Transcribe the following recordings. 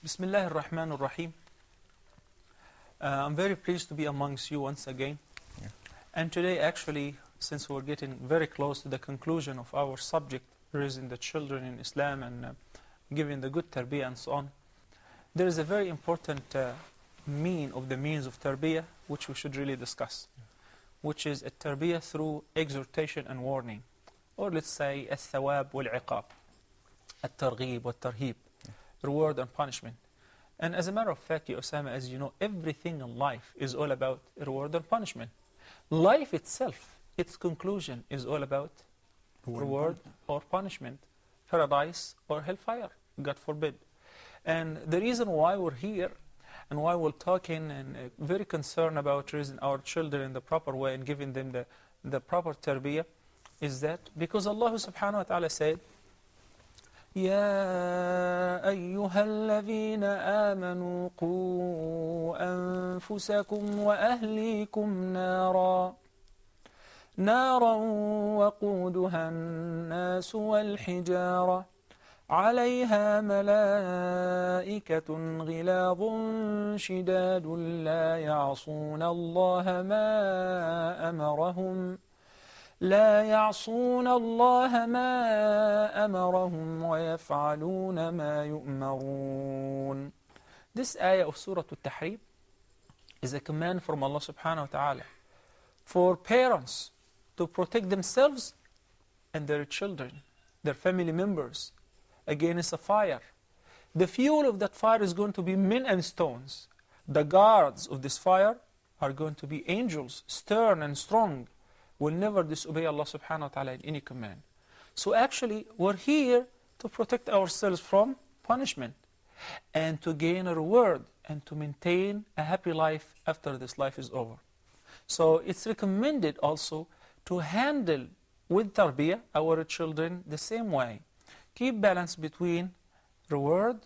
Bismillah ar-Rahman ar-Rahim. I'm very pleased to be amongst you once again. Yeah. And today, actually, since we're getting very close to the conclusion of our subject, raising the children in Islam and giving the good tarbiyah and so on, there is a very important means of tarbiyah which we should really discuss, which is a tarbiyah through exhortation and warning, or let's say al-thawab wal-iqab, al-targhib wal-tarhib, reward and punishment. And as a matter of fact, Osama, as you know, everything in life is all about reward and punishment. Life itself, its conclusion is all about reward or punishment, paradise or hellfire, God forbid. And the reason why we're here and why we're talking and very concerned about raising our children in the proper way and giving them the proper tarbiyah is that because Allah subhanahu wa ta'ala said, يا أيها الذين آمنوا قوا أنفسكم وأهليكم نارا وقودها الناس والحجارة عليها ملائكة غلاظ شداد لا يعصون الله ما أمرهم ويفعلون ما يؤمرون. This ayah of Surah Al-Tahrim is a command from Allah subhanahu wa ta'ala for parents to protect themselves and their children, their family members, against a fire. The fuel of that fire is going to be men and stones. The guards of this fire are going to be angels, stern and strong, will never disobey Allah subhanahu wa ta'ala in any command. So actually, we're here to protect ourselves from punishment and to gain a reward and to maintain a happy life after this life is over. So it's recommended also to handle with tarbiyah our children the same way. Keep balance between reward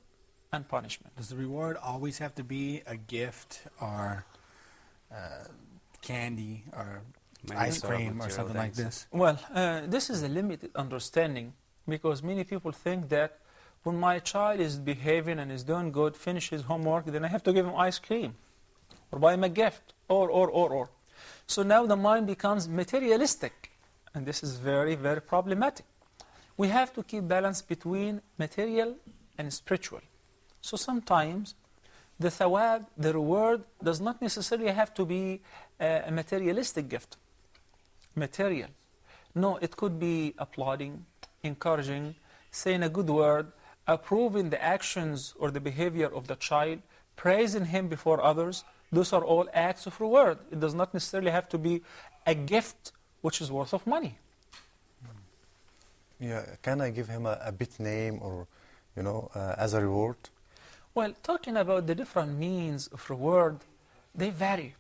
and punishment. Does the reward always have to be a gift or candy or ice cream or something like this? Well, this is a limited understanding because many people think that when my child is behaving and is doing good, finish his homework, then I have to give him ice cream or buy him a gift or. So now the mind becomes materialistic, and this is very, very problematic. We have to keep balance between material and spiritual. So sometimes the thawab, the reward, does not necessarily have to be a materialistic gift. Material. No, it could be applauding, encouraging, saying a good word, approving the actions or the behavior of the child, praising him before others. Those are all acts of reward. It does not necessarily have to be a gift which is worth of money. Yeah, can I give him a bit name or, as a reward? Well, talking about the different means of reward, they vary.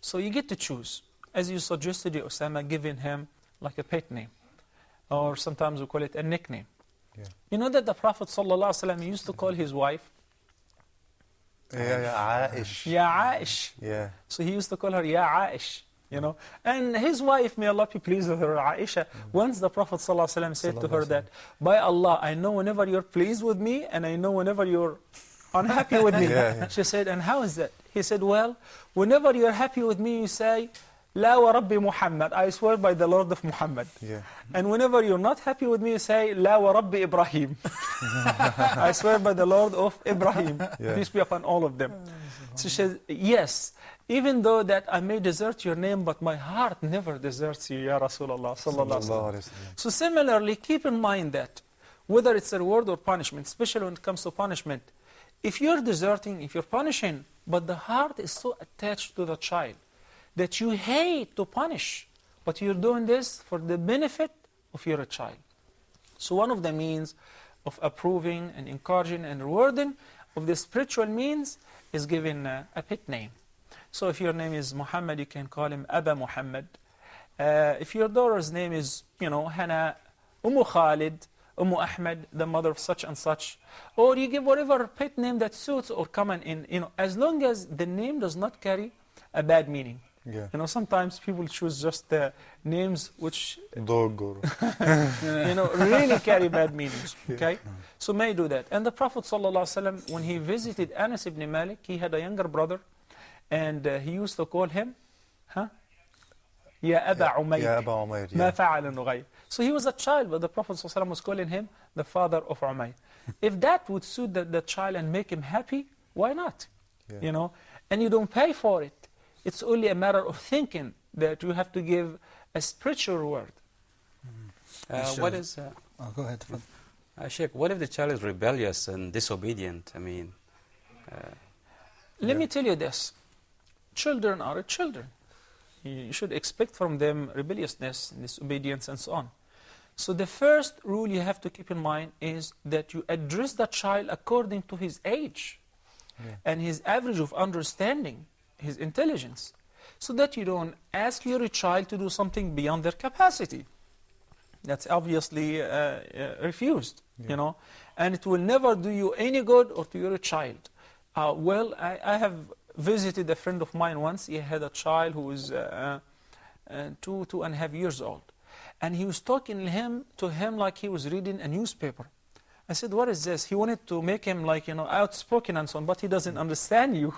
So you get to choose. As you suggested, Osama, giving him like a pet name. Or sometimes we call it a nickname. Yeah. You know that the Prophet ﷺ used to call his wife Ya Aish. Ya Aish. Yeah. So he used to call her Ya Aish. And his wife, may Allah be pleased with her, Aisha, once the Prophet ﷺ said to her that, by Allah, I know whenever you're pleased with me and I know whenever you're unhappy with me. Yeah. She said, and how is that? He said, well, whenever you're happy with me, you say, La wa Rabbi Muhammad, I swear by the Lord of Muhammad. Yeah. And whenever you're not happy with me, you say, La wa Rabbi Ibrahim. I swear by the Lord of Ibrahim. Yeah. Peace be upon all of them. So she said, yes, even though that I may desert your name, but my heart never deserts you, Ya Rasulullah sallallahu alaihi wasallam. So similarly, keep in mind that whether it's a reward or punishment, especially when it comes to punishment, if you're deserting, if you're punishing, but the heart is so attached to the child that you hate to punish, but you're doing this for the benefit of your child. So one of the means of approving and encouraging and rewarding of the spiritual means is giving a pet name. So if your name is Muhammad, you can call him Aba Muhammad. If your daughter's name is, Hana, Khalid, Ahmed, the mother of such and such. Or you give whatever pet name that suits or common in, as long as the name does not carry a bad meaning. Yeah. Sometimes people choose just names which Dog or really carry bad meanings. Okay, so may do that. And the Prophet ﷺ, when he visited Anas ibn Malik, he had a younger brother, and he used to call him, Ya Aba Umayr. Ya Aba Umayr. Ma fa'ala Nughayr. So he was a child, but the Prophet ﷺ was calling him the father of Umayr. If that would suit the child and make him happy, why not? Yeah. And you don't pay for it. It's only a matter of thinking that you have to give a spiritual word. What is... go ahead. Sheikh, what if the child is rebellious and disobedient? Let me tell you this. Children are children. You should expect from them rebelliousness, disobedience, and so on. So the first rule you have to keep in mind is that you address the child according to his age and his average of understanding, his intelligence, so that you don't ask your child to do something beyond their capacity. That's obviously refused, and it will never do you any good or to your child. I have visited a friend of mine once. He had a child who was 2.5 years old, and he was talking to him like he was reading a newspaper. I said, what is this? He wanted to make him outspoken and so on, but he doesn't understand you.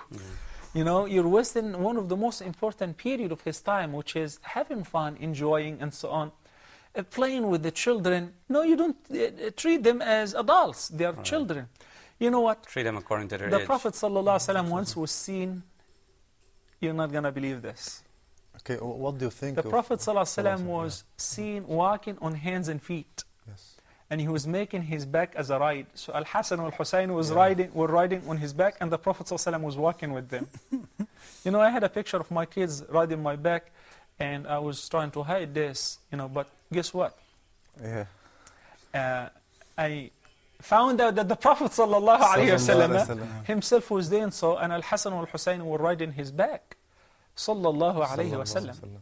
You're wasting one of the most important period of his time, which is having fun, enjoying, and so on. Playing with the children. No, you don't treat them as adults. They are children. You know what? Treat them according to their age. The Prophet ﷺ once was seen, you're not going to believe this. Okay, what do you think? The Prophet ﷺ was seen walking on hands and feet. Yes. And he was making his back as a ride. So Al-Hasan and Al-Husayn were riding on his back, and the Prophet ﷺ was walking with them. I had a picture of my kids riding my back, and I was trying to hide this, but guess what? Yeah. I found out that the Prophet ﷺ himself was doing so, and Al-Hasan and Al-Husayn were riding his back. Sallallahu alayhi wa sallam.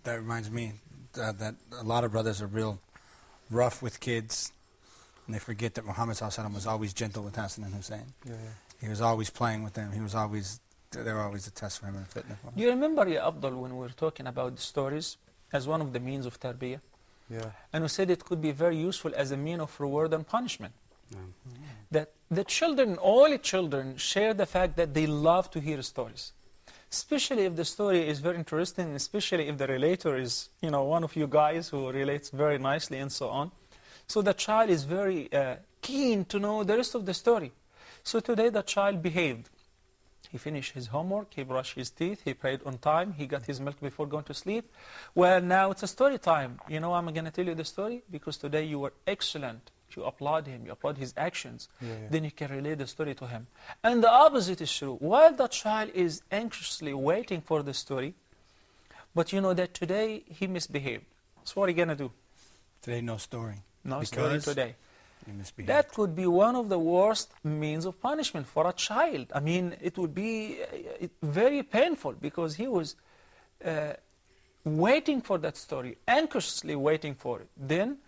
That reminds me that a lot of brothers are real rough with kids, and they forget that Muhammad ﷺ was always gentle with Hassan and Hussein. He was always playing with them. They were always a test for him and a fitna for him. Do you remember, Ya Abdul, when we were talking about the stories as one of the means of tarbiyah? Yeah. And we said it could be very useful as a mean of reward and punishment. That the children, all children, share the fact that they love to hear stories. Especially if the story is very interesting, especially if the relator is, one of you guys who relates very nicely and so on. So the child is very keen to know the rest of the story. So today the child behaved. He finished his homework, he brushed his teeth, he prayed on time, he got his milk before going to sleep. Well, now it's a story time. I'm going to tell you the story because today you were excellent. You applaud him, you applaud his actions. Then you can relate the story to him. And the opposite is true. While the child is anxiously waiting for the story, but you know that today he misbehaved. So what are you going to do? Today, no story. No story today. That could be one of the worst means of punishment for a child. It would be very painful because he was waiting for that story, anxiously waiting for it. Then,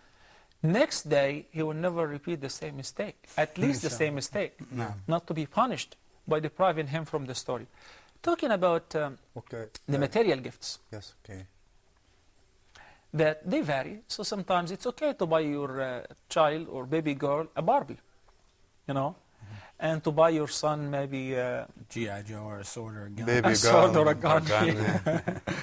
next day, he will never repeat the same mistake, at least the same mistake, not to be punished by depriving him from the story. Talking about the material gifts. Yes, okay. That they vary. So sometimes it's okay to buy your child or baby girl a Barbie, and to buy your son maybe a G.I. Joe or a sword or a gun. Baby a sword or a gun.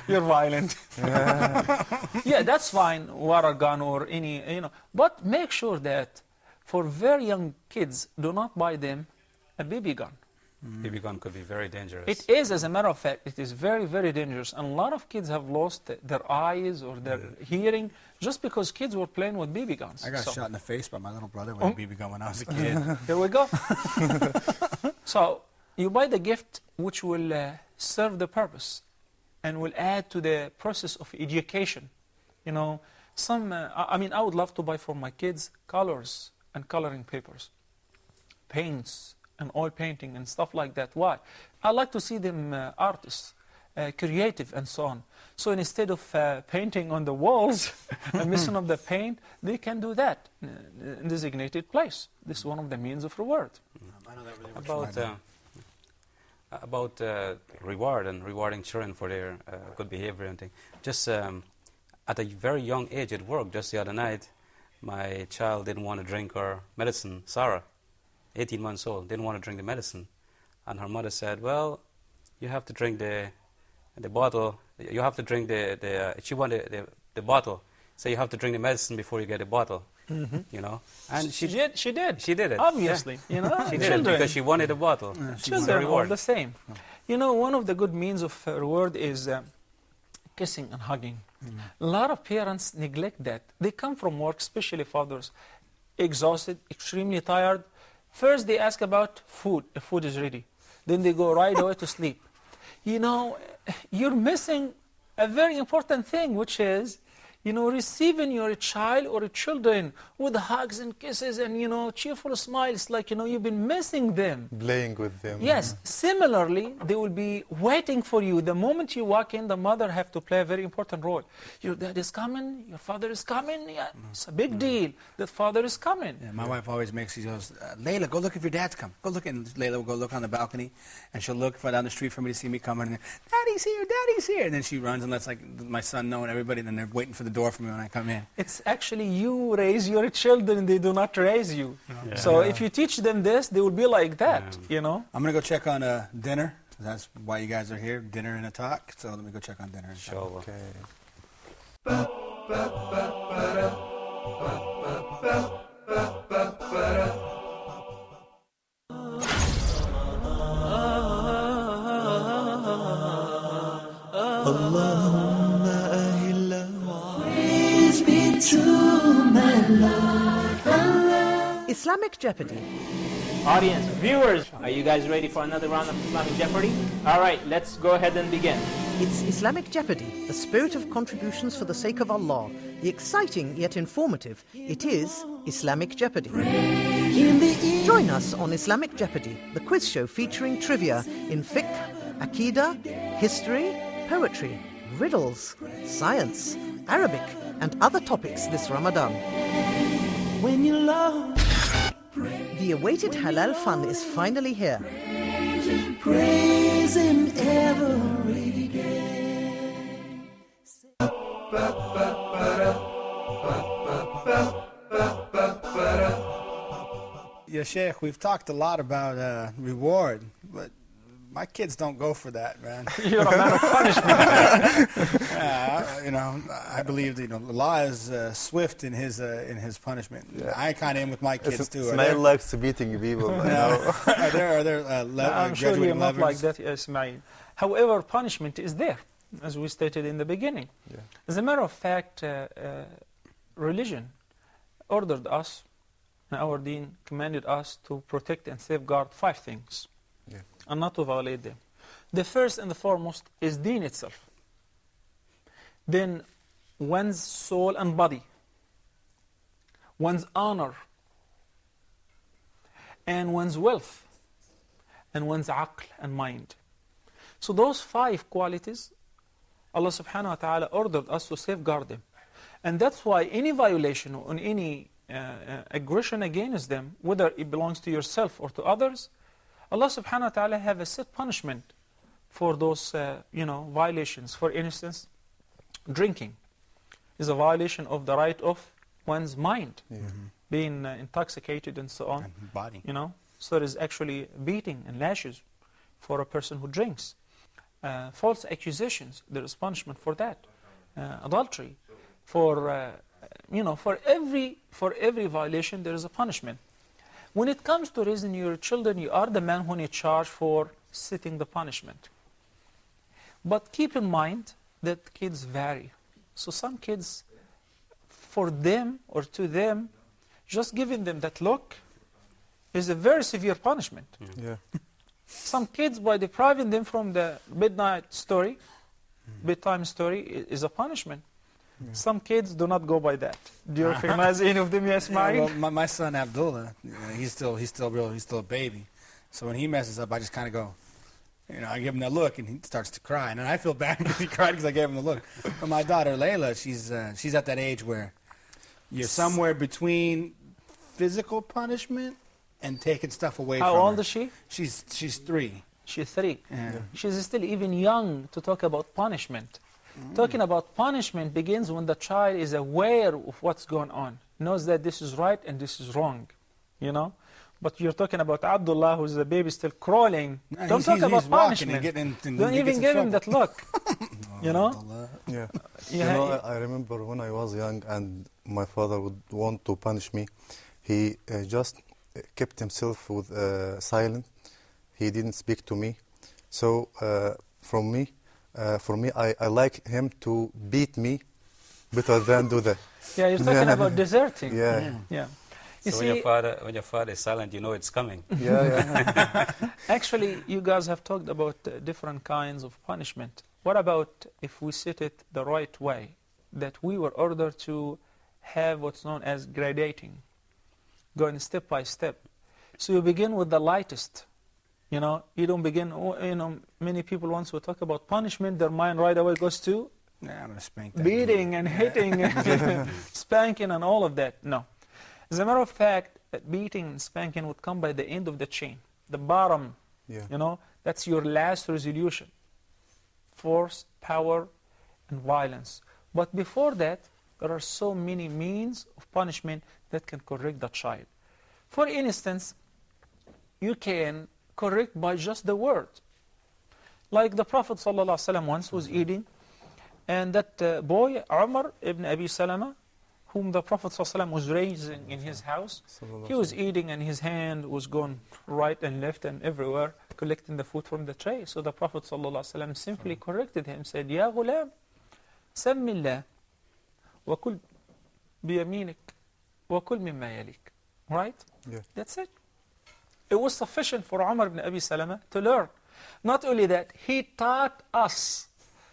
You're violent. Yeah, that's fine, or a gun or any, But make sure that for very young kids, do not buy them a BB gun. BB gun could be very dangerous. It is, as a matter of fact, it is very, very dangerous. And a lot of kids have lost their eyes or their hearing just because kids were playing with BB guns. I got shot in the face by my little brother with a BB gun when I was a kid. Here we go. So you buy the gift which will serve the purpose and will add to the process of education. I would love to buy for my kids colors and coloring papers, paints, and oil painting and stuff like that. Why? I like to see them artists. creative and so on. So instead of painting on the walls and messing up the paint, they can do that in a designated place. This is one of the means of reward. About reward and rewarding children for their good behavior and things. Just at a very young age at work, just the other night, my child didn't want to drink her medicine, Sarah, 18 months old, didn't want to drink the medicine. And her mother said, well, you have to drink the bottle, you have to drink she wanted the bottle, so you have to drink the medicine before you get the bottle, you know. And She did. She did it. Obviously, you know. She did it because she wanted the bottle. Children are the same. You know, one of the good means of reward is kissing and hugging. A lot of parents neglect that. They come from work, especially fathers, exhausted, extremely tired. First they ask about food, if food is ready. Then they go right away to sleep. You know, you're missing a very important thing, which is, you know, receiving your child or children with hugs and kisses and, you know, cheerful smiles, like, you know, you've been missing them. Playing with them. Yes. Similarly, they will be waiting for you. The moment you walk in, the mother have to play a very important role. Your dad is coming, your father is coming. Yeah, it's a big deal. The father is coming. Yeah, my wife always she goes, Layla, go look if your dad's come. Go look, and Layla will go look on the balcony, and she'll look down the street for me to see me coming. And Daddy's here, Daddy's here. And then she runs and lets like my son know and everybody, and then they're waiting for the door for me when I come in. It's actually you raise your children, they do not raise you. Yeah. So if you teach them this, they will be like that, you know. I'm going to go check on dinner. That's why you guys are here, dinner and a talk. So let me go check on dinner. Sure. Okay. Islamic Jeopardy. Audience, viewers, are you guys ready for another round of Islamic Jeopardy? All right, let's go ahead and begin. It's Islamic Jeopardy, the spirit of contributions for the sake of Allah. The exciting yet informative, it is Islamic Jeopardy. Join us on Islamic Jeopardy, the quiz show featuring trivia in fiqh, aqidah, history, poetry, riddles, science, Arabic, and other topics this Ramadan. When you love. The awaited halal fun is finally here. Praise him every day. Yeah, Sheikh, we've talked a lot about reward, but my kids don't go for that, man. You're a man of punishment. You know, I believe that, you know, Allah is swift in His punishment. Yeah. I kind of am with my kids too. Ismail likes beating people. Are there I'm sure you're not like that, Ismail. However, punishment is there, as we stated in the beginning. Yeah. As a matter of fact, religion ordered us, our deen commanded us to protect and safeguard 5 things. Yeah. And not to violate them. The first and the foremost is deen itself. Then one's soul and body, one's honor, and one's wealth, and one's aql and mind. So those 5 qualities, Allah subhanahu wa ta'ala ordered us to safeguard them. And that's why any violation or any aggression against them, whether it belongs to yourself or to others, Allah subhanahu wa ta'ala have a set punishment for those violations. For instance, drinking is a violation of the right of one's mind, being intoxicated and so on. And body. You know, so there is actually beating and lashes for a person who drinks. False accusations, there is punishment for that. Adultery, for every violation there is a punishment. When it comes to raising your children, you are the man who is charged for setting the punishment. But keep in mind that kids vary. So some kids, for them or to them, just giving them that look is a very severe punishment. Yeah. Some kids, by depriving them from the bedtime story is a punishment. Yeah. Some kids do not go by that. Do you recognize any of them, Ismail? Yeah, well, my son Abdullah, he's still a baby. So when he messes up, I just kind of go, You know, I give him that look, and he starts to cry, and then I feel bad because he cried because I gave him the look. But my daughter Layla, she's at that age where you're somewhere between physical punishment and taking stuff away from her. How old is she? She's 3. She's 3. Yeah. She's still even young to talk about punishment. Talking about punishment begins when the child is aware of what's going on, knows that this is right and this is wrong, you know. But you're talking about Abdullah, who's a baby still crawling. Don't talk about punishment. Don't even give him that look, you know. Yeah. Yeah. You know, I remember when I was young and my father would want to punish me. He just kept himself with silent. He didn't speak to me. So for me, I like him to beat me better than do that. Yeah, you're talking about deserting. Yeah. Yeah. You So see, when your father is silent, you know it's coming. Yeah. actually, you guys have talked about different kinds of punishment. What about if we set it the right way? That we were ordered to have what's known as gradating, going step by step. So you begin with the lightest. You know, you don't begin, you know, many people once we talk about punishment, their mind right away goes to Nah, I'm going to spank that. beating and hitting, and spanking and all of that. No. As a matter of fact, beating and spanking would come by the end of the chain. The bottom, Yeah. you know, that's your last resolution. Force, power, and violence. But before that, there are so many means of punishment that can correct the child. For instance, you can correct by just the word. Like the Prophet ﷺ once was eating, and that boy, Umar ibn Abi Salama, whom the Prophet ﷺ was raising in his house, he was eating and his hand was going right and left and everywhere, collecting the food from the tray. So the Prophet ﷺ simply corrected him, said, Ya ghulam, سم الله وكل بيمينك وكل مما يليك. Right? Yeah. That's it. It was sufficient for Umar ibn Abi Salama to learn. Not only that, he taught us,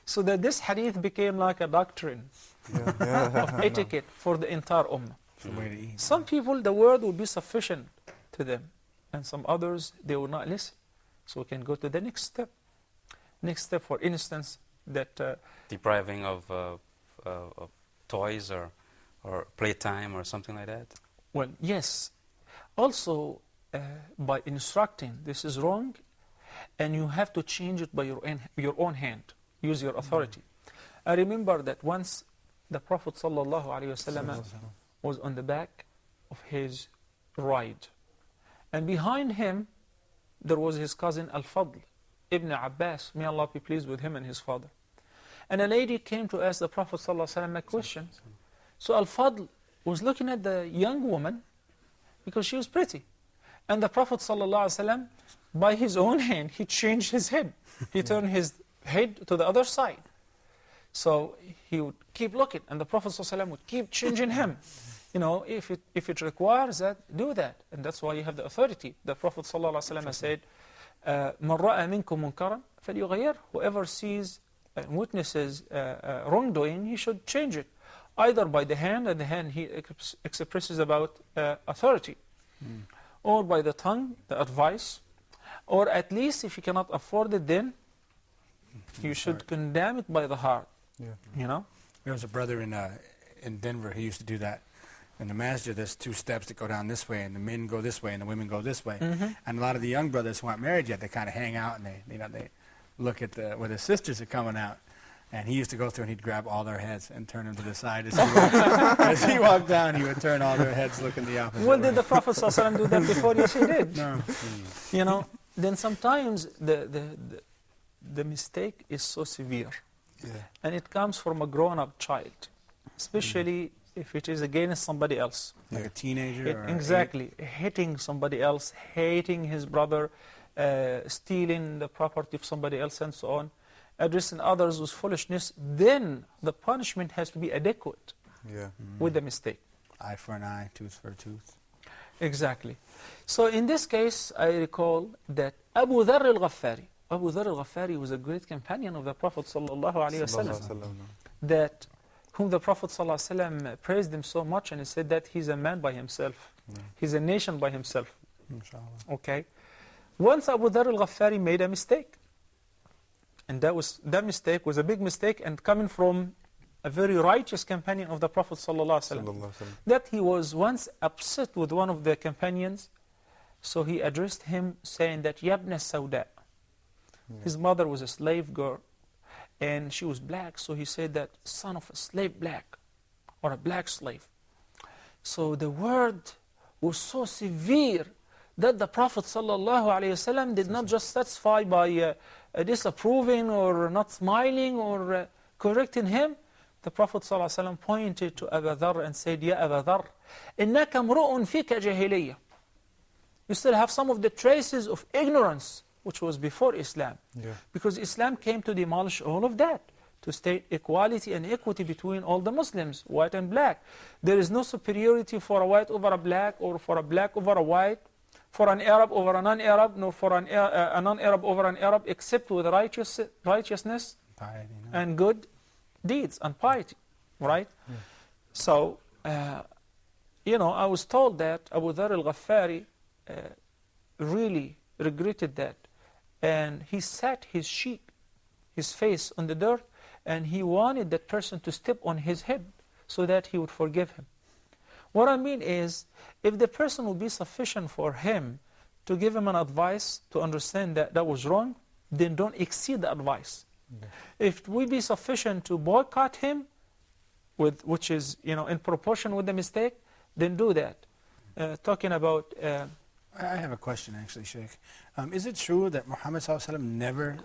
so that this hadith became like a doctrine of etiquette for the entire ummah. It's the way to eat. Some people, the word will be sufficient to them, and some others, they will not listen. So we can go to the next step. Next step, for instance, that Depriving of toys or playtime or something like that. well, yes. Also, by instructing, this is wrong, and you have to change it by your own hand. Use your authority. I remember that once the Prophet ﷺ was on the back of his ride, and behind him there was his cousin Al-Fadl ibn Abbas, may Allah be pleased with him and his father. And a lady came to ask the Prophet ﷺ a question. So Al-Fadl was looking at the young woman because she was pretty. And the Prophet ﷺ, by his own hand, he changed his head. He turned his head to the other side. So he would keep looking, and the Prophet ﷺ would keep changing him. You know, if it requires that, do that. And that's why you have the authority. The Prophet ﷺ said, مَنْ رَأَى مِنْكُمْ مُنْكَرًا فَلْيُغَيِّرْهُ. Whoever sees and witnesses wrongdoing, he should change it. Either by the hand, and the hand he expresses about authority. Or by the tongue, the advice. Or at least if you cannot afford it, then you should condemn it by the heart. Yeah. You know? There was a brother in Denver, he used to do that. In the masjid, there's 2 steps that go down this way, and the men go this way, and the women go this way. And a lot of the young brothers who aren't married yet, they kind of hang out, and they look at where the sisters are coming out. And he used to go through and he'd grab all their heads and turn them to the side. As he walked down, he would turn all their heads looking the opposite Well, way. did the Prophet ﷺ do that before? Yes, he did. No. You know, then sometimes the mistake is so severe. Yeah. And it comes from a grown-up child, especially if it is against somebody else. Like a teenager? or Exactly. Hitting somebody else, hating his brother, stealing the property of somebody else, and so on, addressing others with foolishness, then the punishment has to be adequate Yeah. with the mistake. Eye for an eye, tooth for a tooth. Exactly. So in this case, I recall that Abu Dharr al-Ghaffari, Abu Dharr al-Ghaffari was a great companion of the Prophet ﷺ, that whom the Prophet ﷺ praised him so much, and he said that he's a man by himself. He's a nation by himself. Inshallah. Okay. Once Abu Dharr al-Ghaffari made a mistake. And that mistake was a big mistake, and coming from a very righteous companion of the Prophet ﷺ, that he was once upset with one of the companions, so he addressed him saying that, Yabna Sawda. His mother was a slave girl, and she was black, so he said that, son of a slave black, or a black slave. So the word was so severe that the Prophet ﷺ did not just satisfy by disapproving or not smiling or correcting him. The Prophet ﷺ pointed to Abu Dharr and said, Ya Abu Dharr, إِنَّكَ مْرُؤٌ فِيكَ جَاهِلِيَّةٌ. You still have some of the traces of ignorance, which was before Islam. Because Islam came to demolish all of that, to state equality and equity between all the Muslims, white and black. There is no superiority for a white over a black, or for a black over a white, for an Arab over a non-Arab, nor for a non-Arab over an Arab, except with righteousness Piety, and good deeds and piety, right? So, I was told that Abu Dharr al-Ghaffari really regretted that. And he sat his cheek, his face on the dirt, and he wanted that person to step on his head so that he would forgive him. What I mean is, if the person would be sufficient for him to give him an advice to understand that that was wrong, then don't exceed the advice. If it would be sufficient to boycott him, which is in proportion with the mistake, then do that. Talking about... I have a question actually, Sheikh. Is it true that Muhammad ﷺ never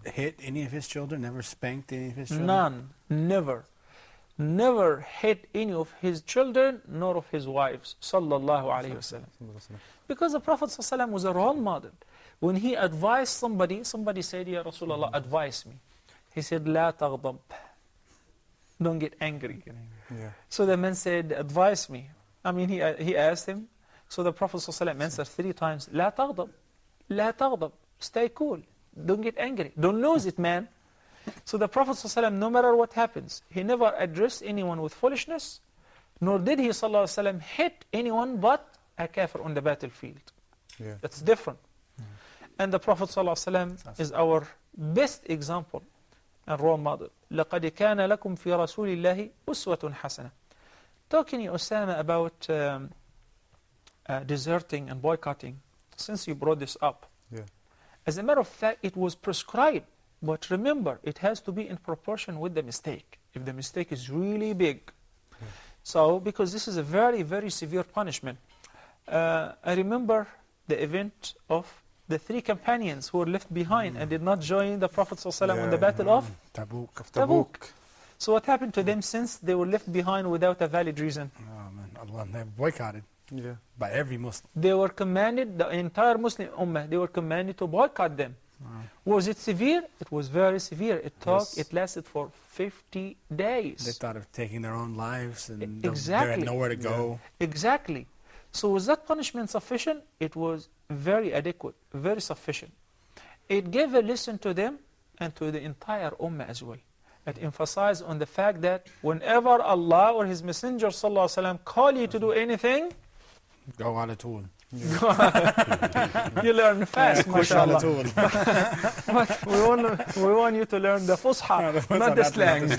hit any of his children, never spanked any of his children? None, never. Never hit any of his children, nor of his wives, sallallahu alayhi wasallam. Because the Prophet ﷺ was a role model. When he advised somebody said, Ya Rasulullah, advise me. He said, La taghdab. Don't get angry. So the man said, advise me. I mean, he asked him. So the Prophet ﷺ answered 3 times, La taghdab. La taghdab. Stay cool. Don't get angry. Don't lose it, man. So the Prophet ﷺ, no matter what happens, he never addressed anyone with foolishness, nor did he ﷺ hit anyone but a kafir on the battlefield. That's different. And the Prophet ﷺ is our best example and role model. لَقَدْ كَانَ لَكُمْ فِي رَسُولِ اللَّهِ أُسْوَةٌ حَسَنَةٌ. Talking to Osama about deserting and boycotting, since you brought this up. As a matter of fact, it was prescribed. But remember, it has to be in proportion with the mistake. If the mistake is really big. So, because this is a very, very severe punishment. I remember the event of the 3 companions who were left behind and did not join the Prophet ﷺ on the battle of Tabuk. So what happened to them since they were left behind without a valid reason? Oh man, Allah, they were boycotted by every Muslim. They were commanded, the entire Muslim Ummah, they were commanded to boycott them. Was it severe? It was very severe. It lasted for 50 days. They thought of taking their own lives, and exactly. they had nowhere to go. Exactly. So was that punishment sufficient? It was very adequate, very sufficient. It gave a lesson to them and to the entire Ummah as well. It emphasized on the fact that whenever Allah or His Messenger ﷺ call you to do anything, go on a tool. You learn fast, mashallah. But we want you to learn the Fusha, not the slang.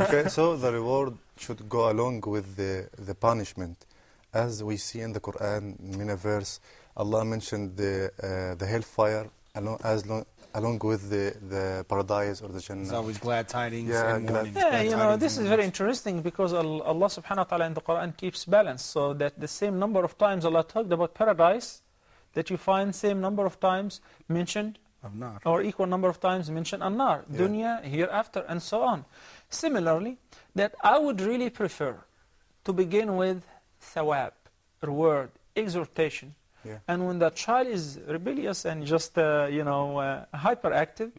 Okay, so the reward should go along with the punishment. As we see in the Quran, in a verse, Allah mentioned the hellfire along with the paradise or the Jannah. It's always glad tidings and warnings. This is very interesting because Allah subhanahu wa ta'ala in the Quran keeps balance. So that the same number of times Allah talked about paradise, that you find same number of times mentioned, or equal number of times mentioned an-nar, dunya, hereafter, and so on. Similarly, that I would really prefer to begin with thawab, reward, exhortation. And when the child is rebellious and just hyperactive,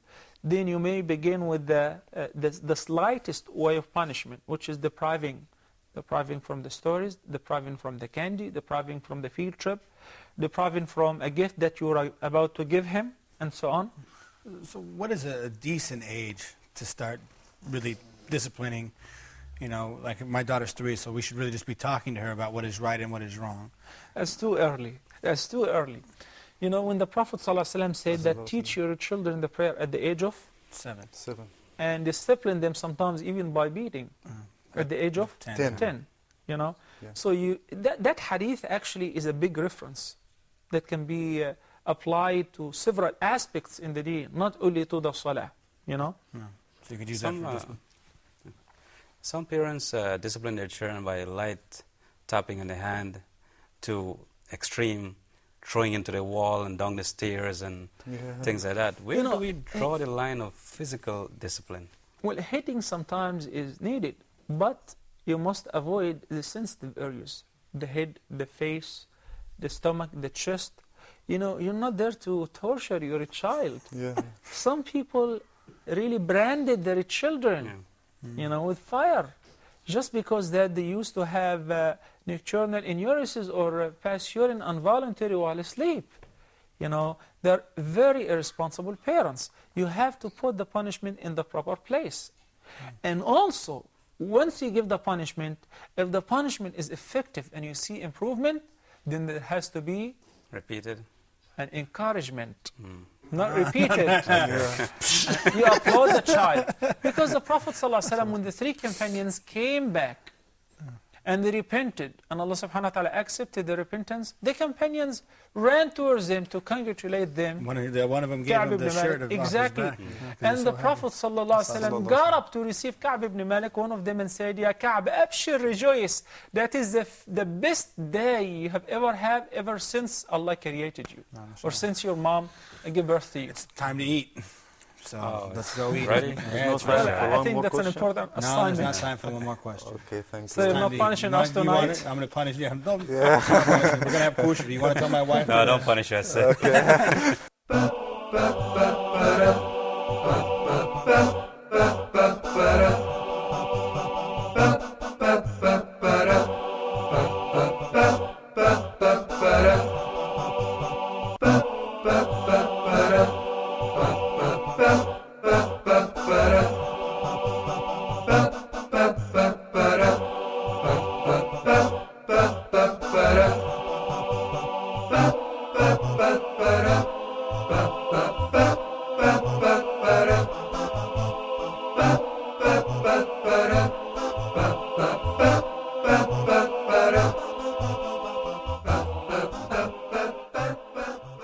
then you may begin with the slightest way of punishment, which is depriving from the stories, depriving from the candy, depriving from the field trip, depriving from a gift that you are about to give him, and so on. So what is a decent age to start really disciplining? Like my daughter's 3, so we should really just be talking to her about what is right and what is wrong. That's too early. That's too early. You know, when the Prophet ﷺ said that teach your children the prayer at the age of 7. and discipline them sometimes even by beating at the age of 10. You know, Yeah. so that hadith actually is a big reference that can be applied to several aspects in the deen, not only to the salah. You know, No. So you could use that for this one. Some parents discipline their children by light tapping on the hand to extreme throwing into the wall and down the stairs and things like that. Where do we draw the line of physical discipline? well, hitting sometimes is needed, but you must avoid the sensitive areas: the head, the face, the stomach, the chest. You know, you're not there to torture your child. Yeah. Some people really branded their children, you know, with fire, just because that they used to have nocturnal enuresis or pass urine involuntary while asleep. You know, they're very irresponsible parents. You have to put the punishment in the proper place. And also, once you give the punishment, if the punishment is effective and you see improvement, then there has to be Repeated? an encouragement. Not repeated. You applaud the child. Because the Prophet ﷺ, when the 3 companions came back and they repented, and Allah subhanahu wa ta'ala accepted the repentance, the companions ran towards them to congratulate them. One of them gave Ka'b him the ibn shirt Malik. off his Exactly. back. And the Prophet ﷺ got up to receive Ka'b ibn Malik, one of them, and said, Ya Ka'b, abshir, rejoice. That is the best day you have ever had ever since Allah created you. Or since your mom gave birth to you. It's time to eat. So let's go eat. Ready? Yeah, it's time ready. for I one think more that's an question? important No, assignment. there's not time for one more question. Okay, thank So you. you're Time not to eat. punishing No, us you want tonight? it? I'm going to punish you. No, we're going to have kosher. You want to tell my wife? No, don't punish us. Okay.